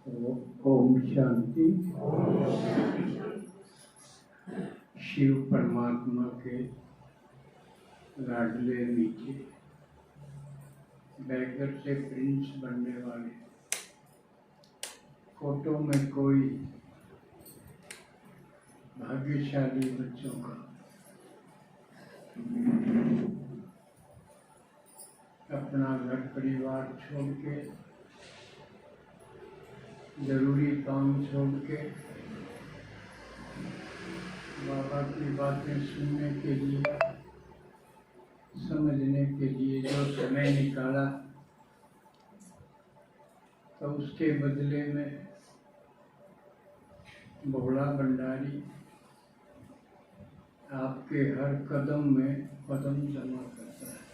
ओम शांति। शिव परमात्मा के लाडले मीठे बैगर से प्रिंस बनने वाले, फोटो में कोई भाग्यशाली बच्चों का अपना घर परिवार छोड़ के, जरूरी काम छोड़ के बाबा की बातें सुनने के लिए, समझने के लिए जो समय निकाला, तो उसके बदले में भोला भंडारी आपके हर कदम में कदम जमा करता है।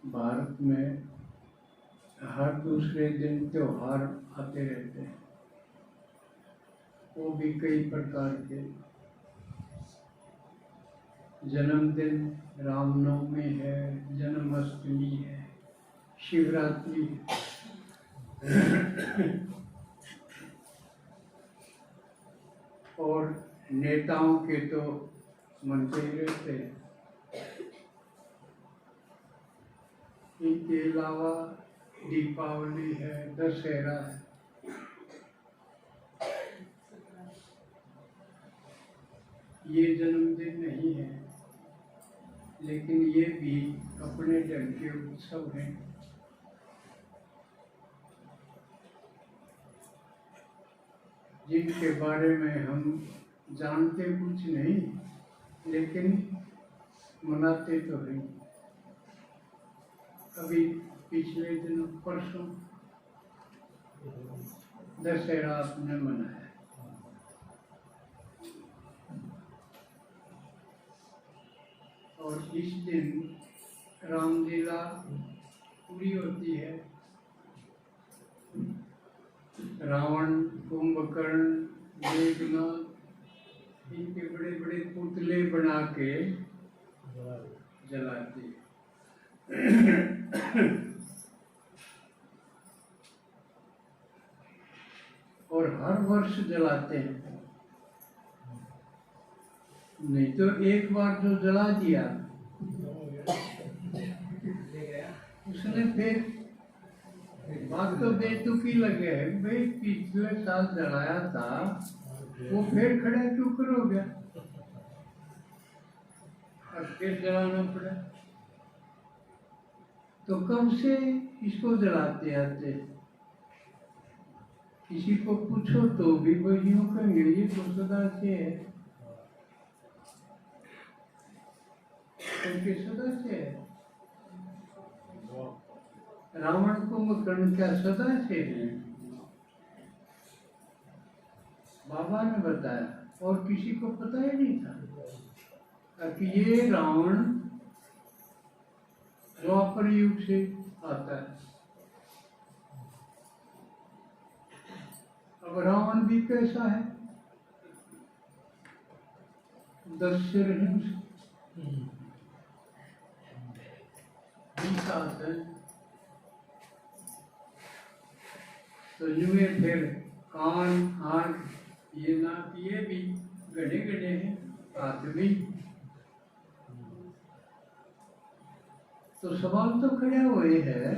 भारत में हर दूसरे दिन त्योहार आते रहते हैं, वो भी कई प्रकार के। जन्मदिन, रामनवमी है, जन्माष्टमी है, शिवरात्रि और नेताओं के तो मनते ही रहते हैं। इनके अलावा दीपावली है, दशहरा है। ये जन्मदिन नहीं है, लेकिन ये भी अपने ढंग के उत्सव हैं। जिनके बारे में हम जानते कुछ नहीं, लेकिन मनाते तो हैं। अभी पिछले दिनों परसों दशहरा आपने मनाया, और इस दिन रामलीला पूरी होती है। रावण, कुंभकर्ण, मेघनाद, इनके बड़े बड़े पुतले बना के जलाते हैं। और हर वर्ष जलाते हैं। नहीं तो एक बार जो जला दिया उसने फिर बात तो बेतुकी लगे है। भाई पिछले साल जलाया था, वो फिर खड़ा क्यों करोगे? और फिर जलाना पड़ा। तो कब से इसको जलाते आते? किसी को पूछो तो भी बहियों का ये तो सदा से है, उनके सदा से है। रावण कुंभकर्ण क्या सदा से है? बाबा ने बताया, और किसी को पता ही नहीं था कि ये रावण द्वापर युग से आता है। अब रावण भी कैसा है? 10 सिर हैं उसके, 20 हाथ है। तो युगे फिर कान, आंख, ये नाक, ये भी गड़े गड़े हैं, हाथ भी। तो सवाल तो खड़े हुए है,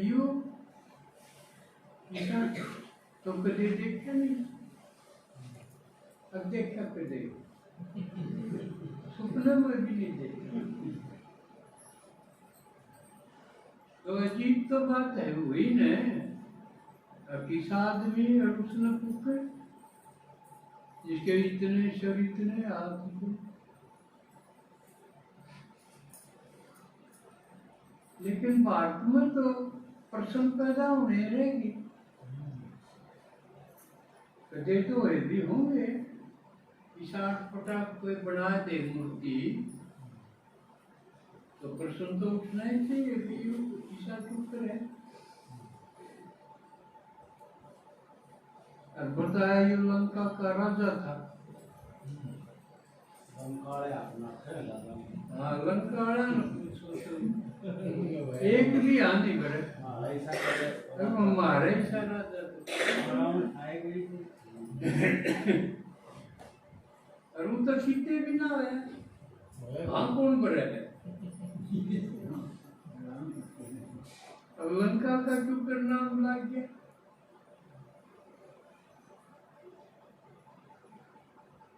यू तो कदे देखा नहीं। अब देखा कदे, सपने में भी नहीं देखा। तो अजीब तो बात है हुई न। किस आदमी और उसने पूछे जिसके इतने शर, इतने हाथ, लेकिन भारत में तो प्रश्न पैदा होने रहेगी। कदे तो ये भी होंगे, इसाट पटाख कोई बना दे मूर्ति, तो प्रश्न तो उठना ही चाहिए कि ईसा क्यों करे। और बताया ये लंका का राजा था। लंका एक भी हाथ नहीं करे हमारे ही सारा और वो तो सीते भी ना है हाँ कौन भरे है अब लंका का क्यों करना लग गया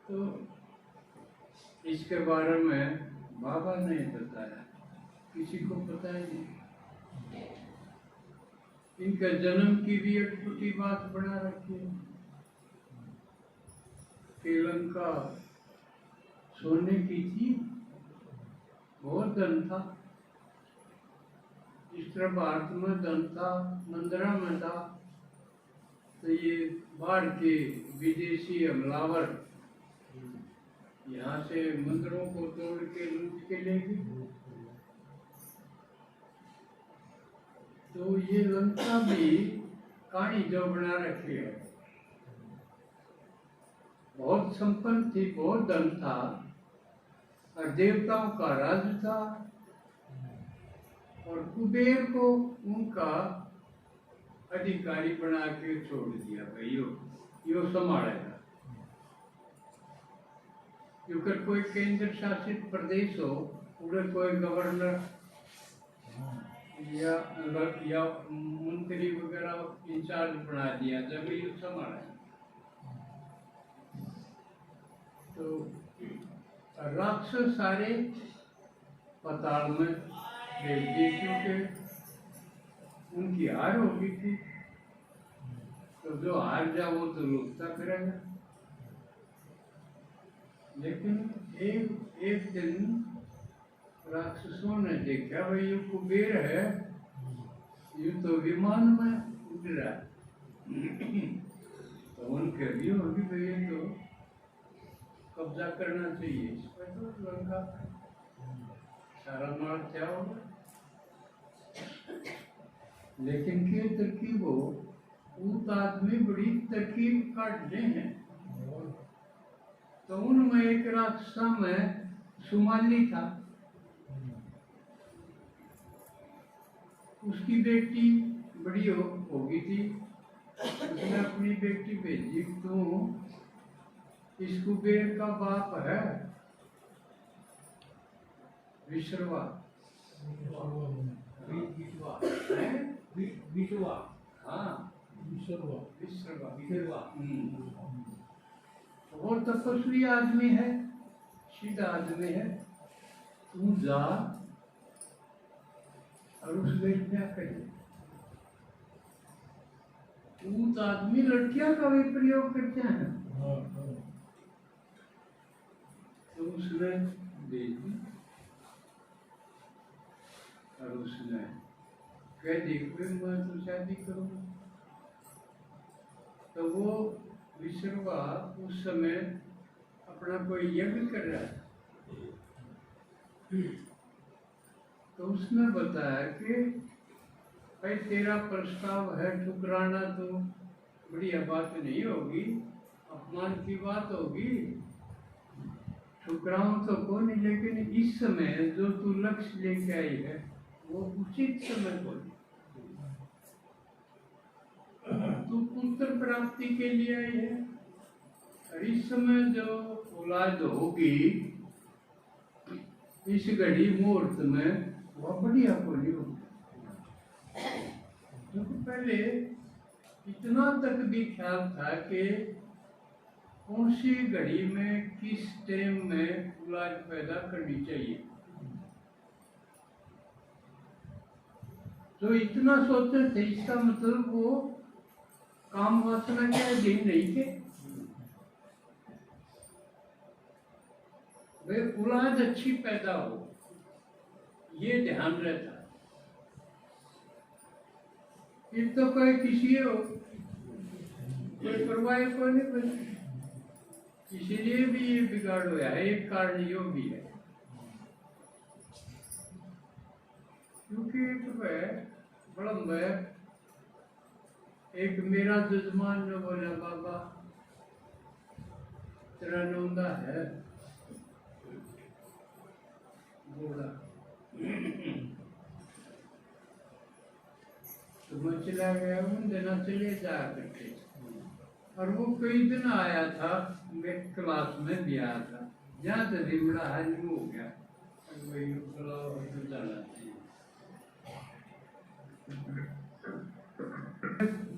तो इसके बारे में बाबा ने बताया किसी को पता ही नहीं इनका जन्म की भी एक छोटी बात बना रखी है श्रीलंका सोने की थी बहुत धन था इस तरह भारत में धन था मंदिरा में था तो ये बाहर के विदेशी हमलावर यहाँ से मंदिरों को तोड़ के लूट के ले गए तो ये लंका भी कहानी जो बना रखी है बहुत संपन्न थी बहुत धन था और देवताओं का राज था और कुबेर को उनका अधिकारी बना के छोड़ दिया भाई यो संभालेगा क्योंकि कोई केंद्र शासित प्रदेश हो उधर कोई गवर्नर या मंत्री वगैरह इंचार्ज बना दिया जब ये संभाला तो राक्षस सारे पताल में भेज दिए क्योंकि उनकी हार हो गई थी तो जो हार जा वो तो लुटता फिरेगा लेकिन एक दिन राक्षसों ने देखा भाई ये कुबेर है ये तो विमान में उड़ रहा तो उनके भी होगी भाई तो कब्जा करना चाहिए इस पर तो लंका सारा मार क्या होगा लेकिन के तरकीब हो उस आदमी बड़ी तरकीब काटते हैं तो उनमें एक राक्षसा में सुमाली था उसकी बेटी बड़ी हो गई थी उसने अपनी बेटी भेजी तो इस कुबेर का बाप है विश्रवा हाँ विश्रवा बहुत तपस्वी आदमी है सीधा आदमी है तू जा और उस क्या करिए उस आदमी लड़कियां का भी प्रयोग करते हैं तो उसने भेज दी और उसने कह देखो मैं तो शादी करूंगा तो वो विश्रवा उस समय अपना कोई यज्ञ कर रहा है तो उसने बताया कि भाई तेरा प्रस्ताव है ठुकराना तो बढ़िया बात नहीं होगी अपमान की बात होगी ठुकराऊं तो कौन नहीं लेकिन इस समय जो तू लक्ष्य लेके आई है वो उचित समय बोल तू पुत्र प्राप्ति के लिए आई है और इस समय जो औलाद होगी इस घड़ी मुहूर्त में वह बढ़िया बोली होगी क्योंकि पहले इतना तक भी ख्याल था कि कौन सी घड़ी में किस टाइम में औलाद पैदा करनी चाहिए तो इतना सोचते थे इसका मतलब वो काम वासना के अधीन नहीं थे वे औलाद अच्छी पैदा हो ये ध्यान रहता फिर तो कोई किसी हो कोई परवाह कोई नहीं कोई इसीलिए भी ये बिगाड़ हुआ है एक कारण यो भी है क्योंकि बड़म है एक मेरा जजमान ने बोला बाबा तेरा नौंदा है बोला तो मैं चला गया, उन दिनों चले जाया करते। और वो कई दिन आया था, मेरे क्लास में भी आया था, जहाँ से भी बड़ा हाजिर हो गया, वही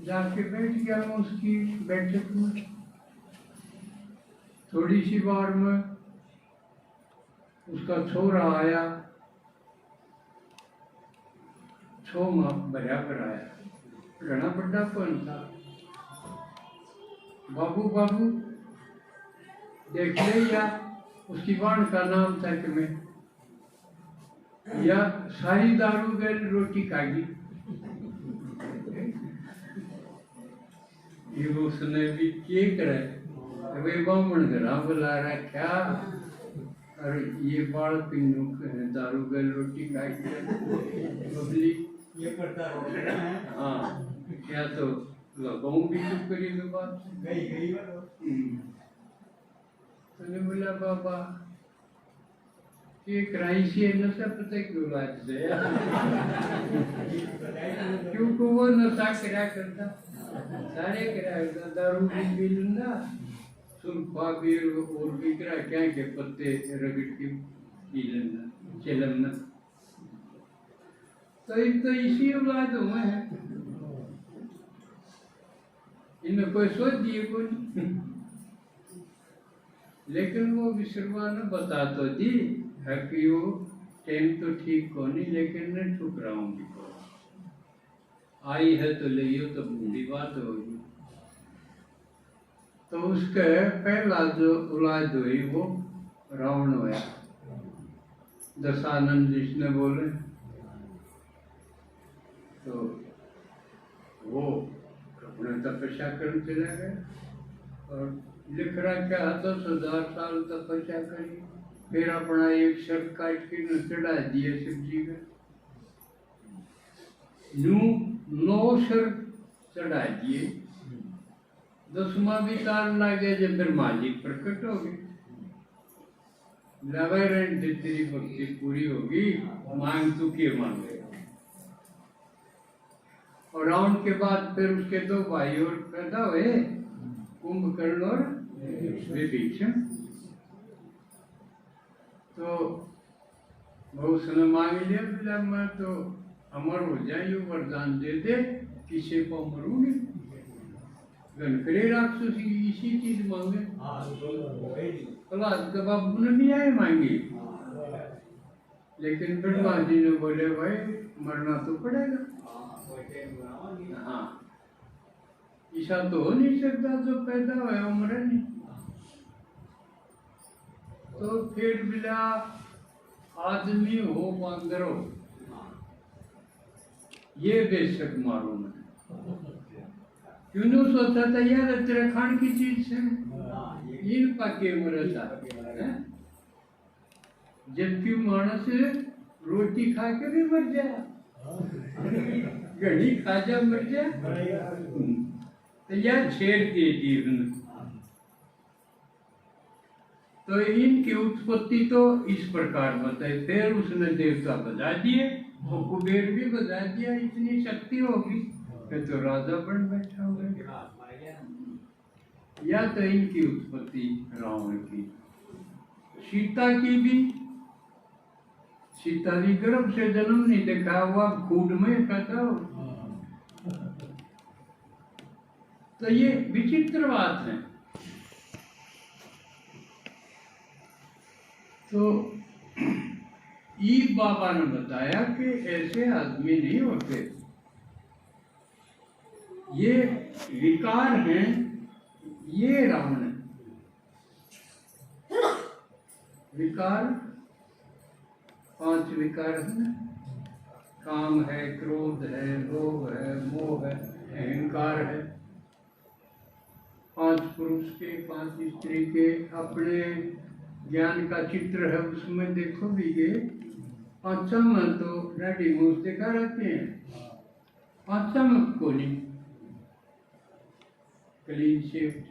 जाके बैठ गया मैं उसकी बैठक में। थोड़ी सी बार में उसका छोरा आया, छो माँ बराबर आया, घना बड़ा कौन था। बाबू बाबू देख ले, या उसकी वाण का नाम था कि मैं, या सारी दारू गैल रोटी खागी। ये उसने भी क्या करे, वे बामण घरा बुला रखा, और ये बाल पिन्नू दारू गैल रोटी खागी बबली ये पड़ता है। हाँ, क्या तो लगाऊं भी चुप करी तो बात गई तो बोला बाबा ये कराई से नशा पता क्यों लाज से क्योंकि वो नशा करा करता, सारे करा करता, दारू भी पी लूंगा, सुल्फा भी और भी करा, क्या के पत्ते रगड़ के पी लेना चलना। तो एक तो इसी औलाद हुए हैं, इनमें कोई सोच दिए कोई। लेकिन वो विश्रवा ने बता तो दी है कि वो टाइम तो ठीक को नहीं, लेकिन मैं ठुकराऊंगी को आई है तो लियो तो बूढ़ी बात होगी। तो उसके पहला जो औलाद हुई वो रावण हुआ, दशानंद जिसने बोले। तो वो अपने तपस्या करने चला गया और लिख रहा क्या 10,000 साल तपस्या करी, फिर अपना एक शर्त काट के न चढ़ा दिए शिव जी का, 9 शर्त चढ़ा दिए, 10वां भी तार लागे जब ब्रह्मा जी प्रकट हो गए, लवेरन तेरी भक्ति पूरी होगी, मांग तू के मांगे। और रावण के बाद फिर उसके 2 भाई और पैदा हुए, कुंभकर्ण और विभीषण। तो बहुत समय मांग लिया, बोला मैं तो अमर हो जाए, वरदान दे दे, किसी को मरूंगी। गणकरे राक्षस इसी चीज मांगे, प्रहलाद के बाबू ने भी आए मांगी, लेकिन ब्रह्मा जी ने बोले भाई मरना तो पड़ेगा। हाँ, ऐसा तो हो नहीं सकता जो पैदा हुआ उम्र नहीं। तो फिर मिला आदमी हो बांदर हो, ये बेशक मारो मैं, क्यों सोचा था यार उत्तराखंड की चीज से इन पके मरता, जबकि मानस रोटी खा के भी मर जाए, घड़ी खा जा मर जाए, तो यह छेड़ के जीवन। तो इनकी उत्पत्ति तो इस प्रकार बताई। फिर उसने देवता बजा दिए, तो कुबेर भी बजा दिया, इतनी शक्ति होगी कि तो राजा बन बैठा होगा। या तो इनकी उत्पत्ति रावण की, सीता की भी, सीता भी गर्भ से जन्म नहीं देखा हुआ, खूड में पैदा हो। तो ये विचित्र बात है। तो ईब बाबा ने बताया कि ऐसे आदमी नहीं होते, ये विकार हैं, ये रावण है। विकार 5 विकार है, काम है, क्रोध है, लोभ है, मोह है, अहंकार है। 5 पुरुष के, 5 स्त्री के अपने ज्ञान का चित्र है, उसमें देखो भी ये 5 में तो रेडी मुंह दिखा रहते हैं, 5 में को नहीं क्लीन शेव।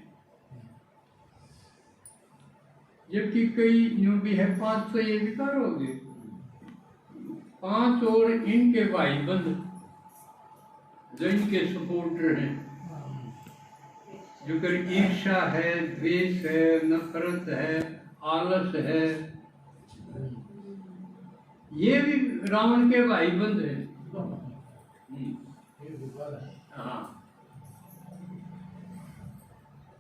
जबकि कई न्यू भी है 5 तो ये विकार हो गए, 5 और इनके भाई बंद जो इनके सपोर्टर हैं, जो कर ईर्ष्या है, द्वेष है, नफरत है, आलस है, ये भी रावण के भाई बंद है। हाँ,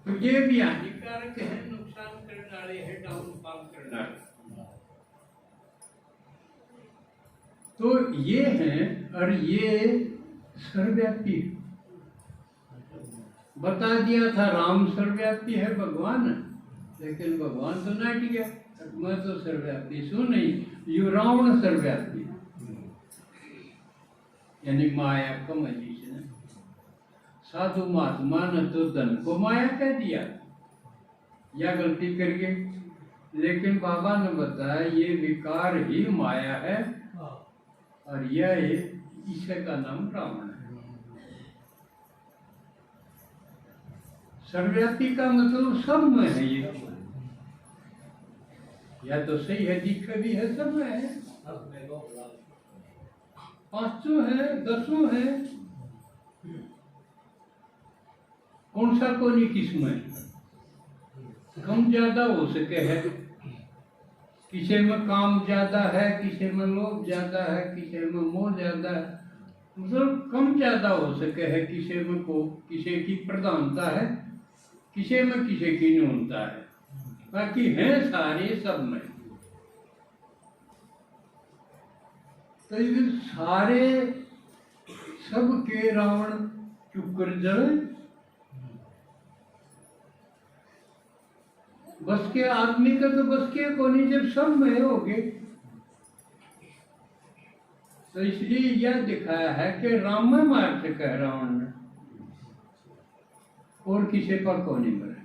तो ये भी हानिकारक है, नुकसान करने वाले है, डाउनफॉल करने वाले। तो ये हैं, और ये सर्वव्यापी। बता दिया था राम सर्वव्यापी है भगवान, लेकिन भगवान तो नाट गया, मैं तो सर्वव्यापी सु नहीं, यू रावण सर्वव्यापी, यानी माया का मजीशन। साधु महात्मा ने तो धन को माया कह दिया, या गलती करिए, लेकिन बाबा ने बताया ये विकार ही माया है, और यह ईश्वर का नाम रावण है। सर्वव्यापी का मतलब सब में है ये, या तो सही है, दिख भी है, सब में है, पांचों है, दसों है, कौन सा कोई किस्में कम ज्यादा हो सके है, किसी में काम ज्यादा है, किसी में लोभ ज्यादा है, किसी में मोह ज्यादा है, मतलब कम ज्यादा हो सके है, किसी में को किसी की प्रधानता है, किसी में किसी की न्यूनता है, बाकी है सारे सब में। तो ये सारे सब के रावण चुकर जल बस के आदमी का तो बस के को नहीं, जब सब में हो गए। तो इसलिए यह दिखाया है कि राम में मार सका है रावण ने, और किसी पर को नहीं मरे।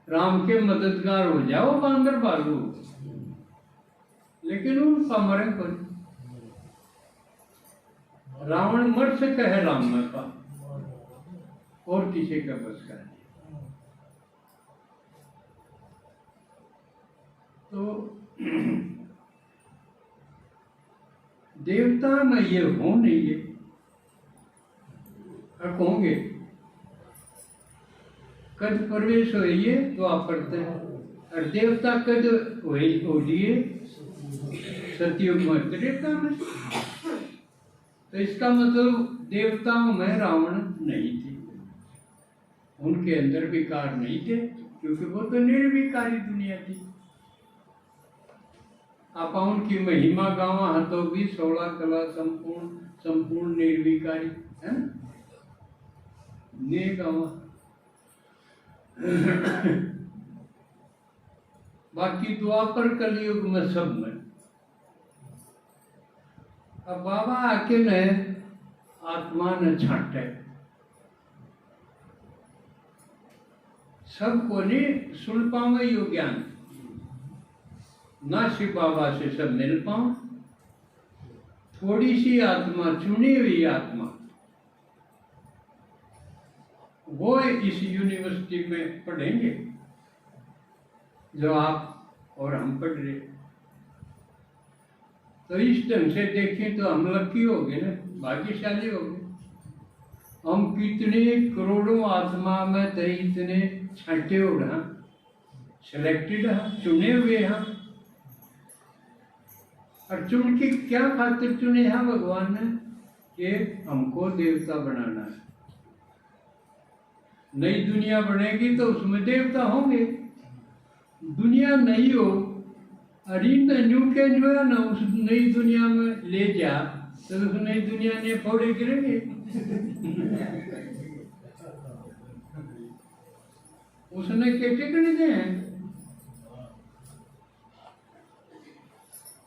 राम के मददगार हो जाओ बांदर बालू, लेकिन उनका मरे को नहीं। रावण मर सका है राम में का, और किसी का बस का नहीं। तो देवता में ये हो नहीं है, अब होंगे कद प्रवेश होइए तो आप पढ़ते हैं, और देवता कद होइए सतयुग में त्रेता में। तो इसका मतलब देवताओं में रावण नहीं थे, उनके अंदर विकार नहीं थे, क्योंकि वो तो निर्विकारी दुनिया थी। आप उनकी महिमा गावा है तो भी 16 कला संपूर्ण निर्विकारी है ने गावा। बाकी द्वापर कलयुग में सब में। अब बाबा आके ने आत्मा ने छाटे सबको नहीं सुन पावे यो ज्ञान, ना शिव बाबा से सब मिल पाऊं। थोड़ी सी आत्मा, चुनी हुई आत्मा, वो इस यूनिवर्सिटी में पढ़ेंगे जो आप और हम पढ़ रहे। तो इस ढंग से देखें तो हम लकी हो गए ना, भाग्यशाली हो गए। हम कितने करोड़ों आत्मा में थे, इतने छाटे उड़ा सिलेक्टेड हैं, चुने हुए हैं। और चुन के क्या खातिर चुने हैं भगवान ने, कि हमको देवता बनाना है। नई दुनिया बनेगी तो उसमें देवता होंगे। दुनिया नहीं हो और इन न्यू के जो है ना उस नई दुनिया में ले जा, तो उस नई दुनिया ने फोड़े गिरेंगे। उसने के टिकने दे हैं।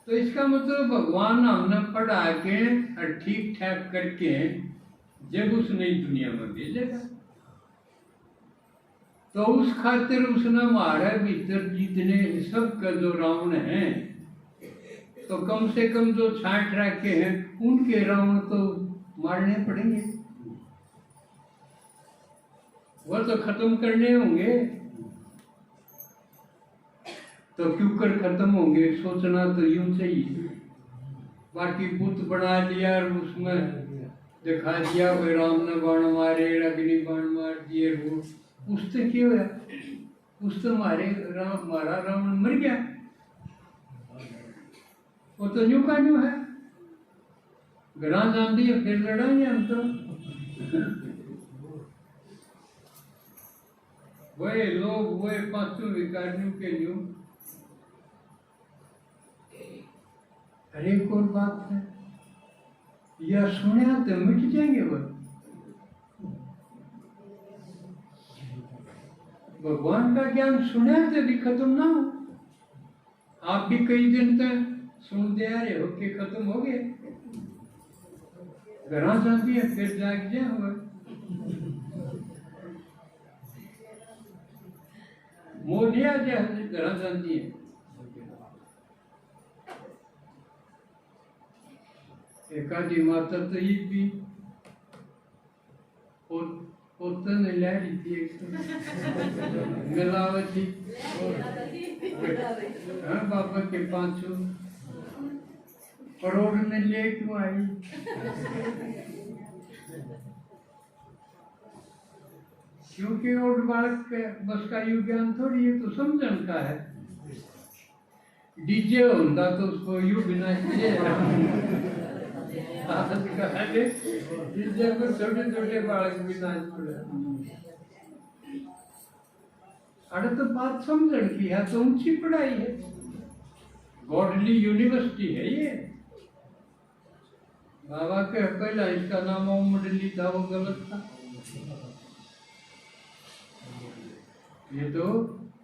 तो इसका मतलब भगवान हमने पढ़ा के और ठीक ठाक करके जब उस नई दुनिया में भेजेगा, तो उस खातिर उसने हमारे भीतर जितने सबका जो रावण हैं, तो कम से कम जो छांट रखे हैं उनके रावण तो मारने पड़ेंगे, वो तो खत्म करने होंगे। तो क्यों कर खत्म होंगे, सोचना तो यूं चाहिए। बाकी बुत बना लिया और उसमें दिखा दिया कोई राम ने बाण मारे, अग्नि बाण मार दिए, वो उससे क्यों है? उससे मारा रावण मर गया, वो तो न्यू का न्यू है। ग्रां जाती है फिर लड़ाई हम तो वही लोग वही पांचों विकार न्यू के न्यू। अरे एक और बात है, यह सुने तो मिट जाएंगे वो। भगवान का ज्ञान सुने तो भी खत्म ना हो। आप भी कई दिन तक सुनते आ रहे हो कि खत्म हो गए, घर जाती है फिर जाग जाए हुआ। मोदिया जैसे घर जाती है। एकादी माता तो ये भी पोतन ले रही थी, मिलावटी। हाँ बाबा के 500 करोड़ में ले क्यों आई? क्योंकि और बालक बस का यू ज्ञान थोड़ी है, तो समझन का है। डीजे होता तो उसको यू बिना डीजे को छोटे छोटे बालक भी नाच पड़े। अरे तो बात समझन की है, तो ऊंची पढ़ाई है, गॉडली यूनिवर्सिटी है ये। बाबा के पहला इसका नाम ओमडली था, वो गलत था। ये तो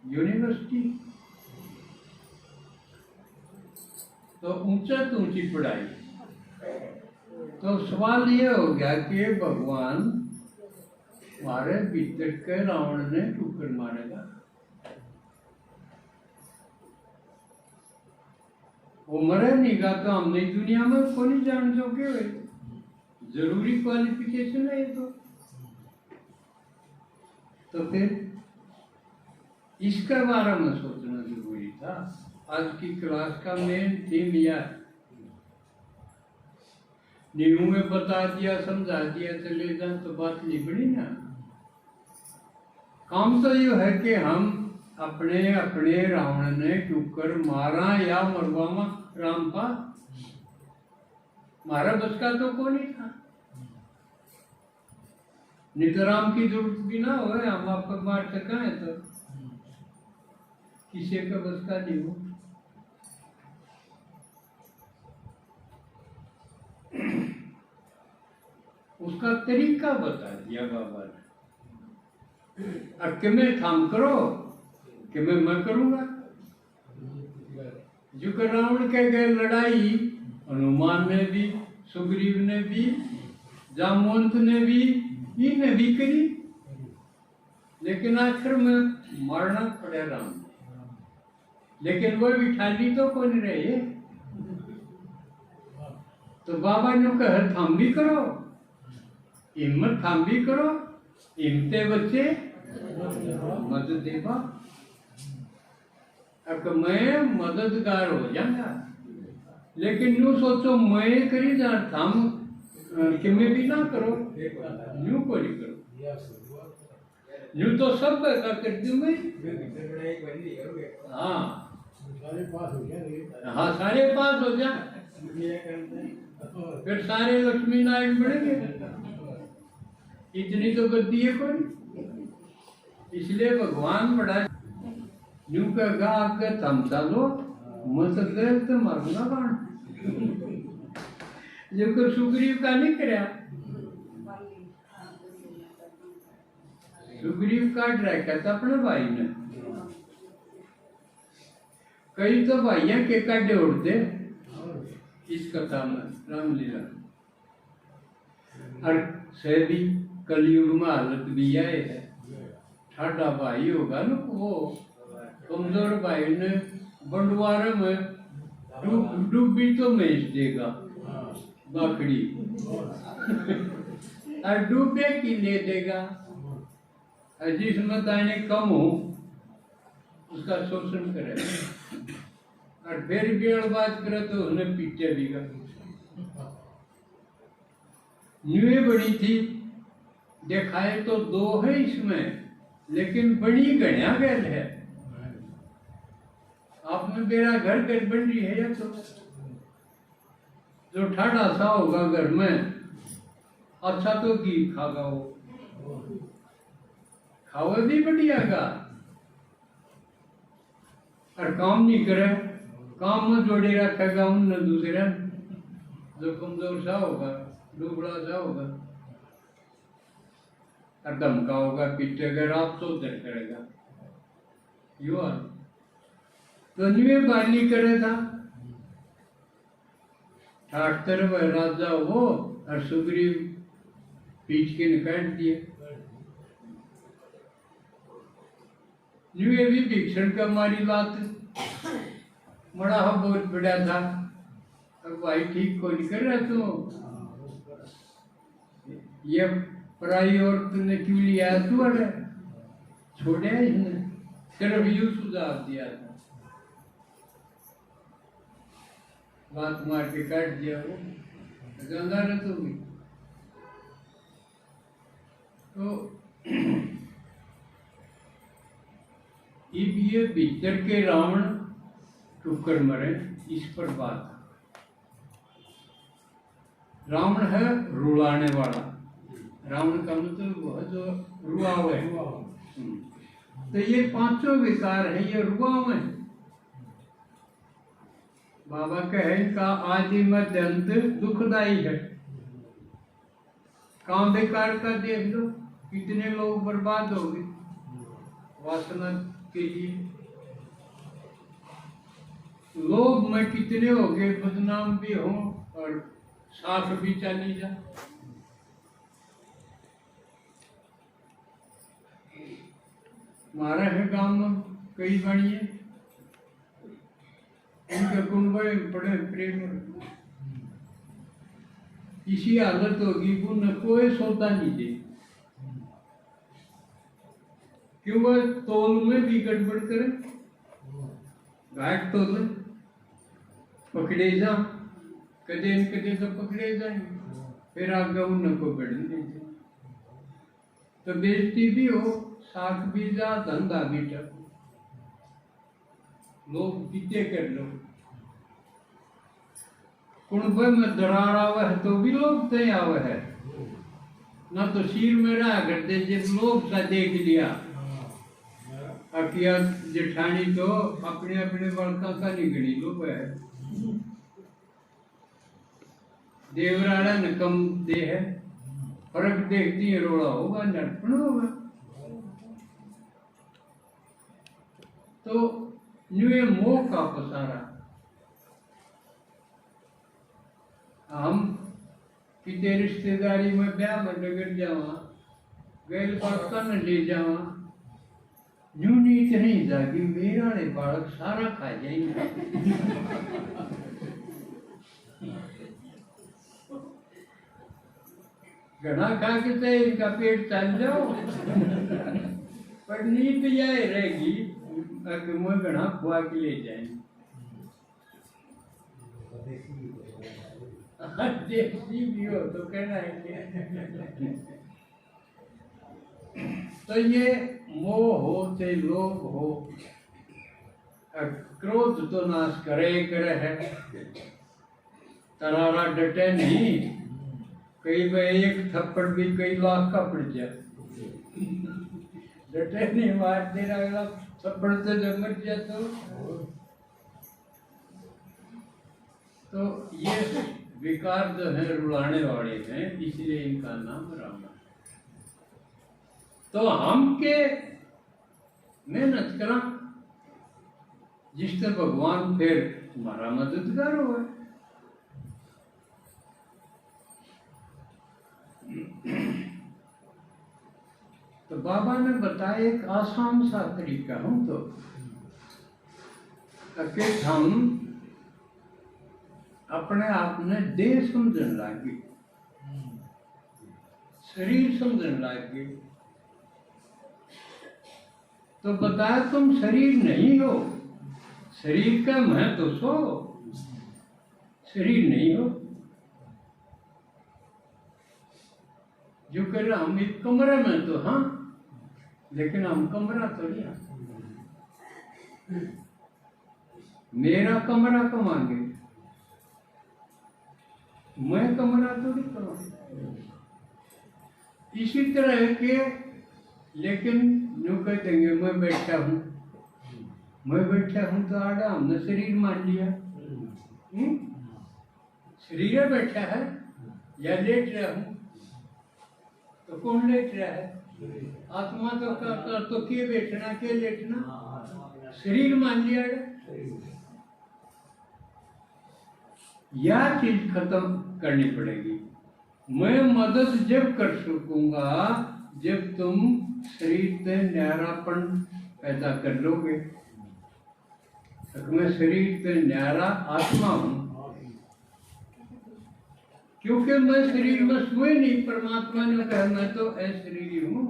यूनिवर्सिटी, तो ऊंचा तो ऊंची पढ़ाई। तो सवाल ये हो गया कि भगवान हमारे भीतर के रावण ने ठुकर मारेगा, वो मरे नहीं गा तो हम नई दुनिया में को नहीं जान सके हुए। जरूरी क्वालिफिकेशन है ये तो फिर इसके बारे में सोचना जरूरी था। आज की क्लास का मेन थीम यह है, नींबू में बता दिया, समझा दिया, चले जाए तो बात नहीं बनी ना। काम तो ये है कि हम अपने अपने रावण ने ठुकर मारा या मरवामा राम का, मारा बस का तो कौन ही था। नितराम की जरूरत भी ना हो, हम आपको मार सका है तो किसी का बस का नहीं हो। उसका तरीका बता दिया बाबा ने। अब कि मैं काम करो कि मैं करूंगा। जो रावण के गए लड़ाई, हनुमान ने भी, सुग्रीव ने भी, जामवंत ने भी, इनने भी करी, लेकिन आखिर में मारना पड़े राम। लेकिन वो भी ठाली तो कौन रहे। तो बाबा ने कहा थाम भी करो, हिम्मत थाम भी करो, हिम्मते बच्चे मदद देवा। अब मैं मददगार हो जाऊंगा, लेकिन यूं सोचो मैं करी जा थाम कि मैं भी ना करो, यूं को नहीं करो, यूं तो सब का कर दूं मैं। हाँ हाँ, सारे पास हो जा, फिर सारे लक्ष्मी नारायण बढ़ेंगे। इतनी तो गद्दी है कोई, इसलिए भगवान बड़ा यूं कहेगा आपका थम चलो मत गए तो मरूंगा बाण। जो कर सुग्रीव का नहीं कराया, सुग्रीव काट रखा था अपने भाई ने। कई तो भाइया के काटे उड़ते इस कथा में, रामलीला। और से भी कलयुग में हालत भी आए है, ठाडा भाई होगा ना वो कमजोर भाई ने बंडवारे में डूबी तो मेज देगा बाकड़ी और डूबे की ले देगा, और जिसमें दाने कम हो उसका शोषण करेगा, और फिर बेड़बाज करे तो उन्हें पीटे भी। न्यूए बनी थी, दिखाए तो दो है इसमें, लेकिन बड़ी गणिया गैल है। आप में मेरा घर कर बन रही है या तो जो ठाड़ा सा होगा घर में, अच्छा तो घी खागा वो, खावे भी बढ़िया का, और काम नहीं करे, काम में जोड़े रखेगा उन दूसरे जो कमजोर सा होगा, दुबला सा होगा, और धमका होगा, पीटेगा, आप तो दर करेगा। युवा तो न्यूए बाली करे था, ठाकर वह राजा हो और सुग्रीव पीछ के निकाल दिए। न्यूए भी भीषण का मारी लात, बड़ा हो बहुत बड़ा था, अब भाई ठीक को नहीं कर रहा तो ये पराई औरत ने क्यों लिया तू, अरे छोड़े इसने, सिर्फ यूं सुझाव दिया था, बात मार के काट दिया वो, गंगारत हो गई। तो ये भीतर के रावण टुकर मरे, इस पर बात। रावण है रुलाने वाला, रावण का मतलब वो है जो रुआव है। तो ये पांचों विकार है, ये रुआव है। बाबा कहे इनका आदि मध्य अंत दुखदाई है। काम बेकार का देख लो, कितने लोग बर्बाद हो गए वासना के लिए, लोग में कितने हो गए, बदनाम भी हो और साथ भी चली जा। हमारा है गांव में कई बड़िए, उनके कुंभ बड़े प्रेम, इसी हालत होगी वो न कोई सौदा नहीं दे, क्यों वह तोल में भी गड़बड़ करे, घाट तोल पकड़े जा, कदे न कदे तो पकड़े जाएंगे, फिर आगे उनको बढ़ने देंगे, तो बेइज्जती भी हो, साख भी जा, धंधा भी टप, लोग पीते कर लो, कुंभ में दरार आवे है तो भी लोग तय आवे है, ना तो सिर में रहा करते, जब लोग सा देख लिया अकिया जेठानी तो अपने अपने बड़का का निगड़ी लोग है, देवराड़ा न कम दे है, फर्क देखती है, रोड़ा होगा नरपण होगा। तो न्यूए मोह का पसारा, हम कितने रिश्तेदारी में ब्याह में डगर जावा, गैल पास्ता न ले जावा, न्यू नीत नहीं जागी, मेरा ने बालक सारा खा जाएंगे। घना खा के तो इनका पेट चल जाओ, पर नींद यह रहेगी कि मैं घना खुआ के ले जाएंगे। देसी भी हो तो कहना है। तो ये मोह हो ते लोभ हो, क्रोध तो नाश करे है, तरारा डटे नहीं, कई बार एक थप्पड़ भी कई लाख का पड़ जाए, डटे नहीं, मार देना अगला थप्पड़ से जब मर जाए तो ये विकार जो है रुलाने वाले हैं, इसलिए इनका नाम रावण। तो हम के मेहनत करा, जिससे भगवान फिर तुम्हारा मददगार हो। तो बाबा ने बताया एक आसान सा तरीका, हम तो कि हम अपने आप ने देह समझने लगे, शरीर समझने लगे, तो बताया तुम शरीर नहीं हो, शरीर का मैं तो सो, शरीर नहीं हो। जो कह रहे हम एक कमरे में तो हाँ, लेकिन हम कमरा तो नहीं है। मेरा कमरा कमांगे, मैं कमरा तो नहीं कमाऊंगा। इसी तरह के, लेकिन जो कह देंगे मैं बैठा हूँ, मैं बैठा हूँ तो आड़ा हमने शरीर मान लिया। शरीर बैठा है या लेट रहा हूँ, तो कौन लेट रहा है? आत्मा तो के बैठना के लेटना, शरीर मान लिया। यह चीज खत्म करनी पड़ेगी। मैं मदद जब कर सकूंगा जब तुम शरीर से न्यारापन पैदा कर लोगे। तो मैं शरीर से न्यारा आत्मा हूं, क्योंकि मैं शरीर में सोए नहीं। परमात्मा ने कहा मैं तो अशरीरी हूं,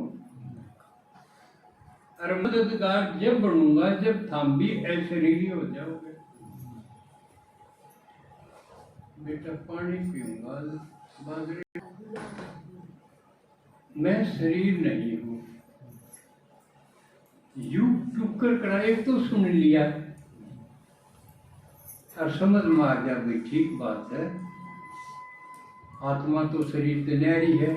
और मददगार जब बनूंगा जब तुम भी अशरीरी हो जाओगे। बेटा पानी पीऊंगा, बाजरे, मैं शरीर नहीं हूं। यू टुक्कर कराए तो सुन लिया और समझ में आ गया भाई ठीक बात है, आत्मा तो शरीर से न्यारी है।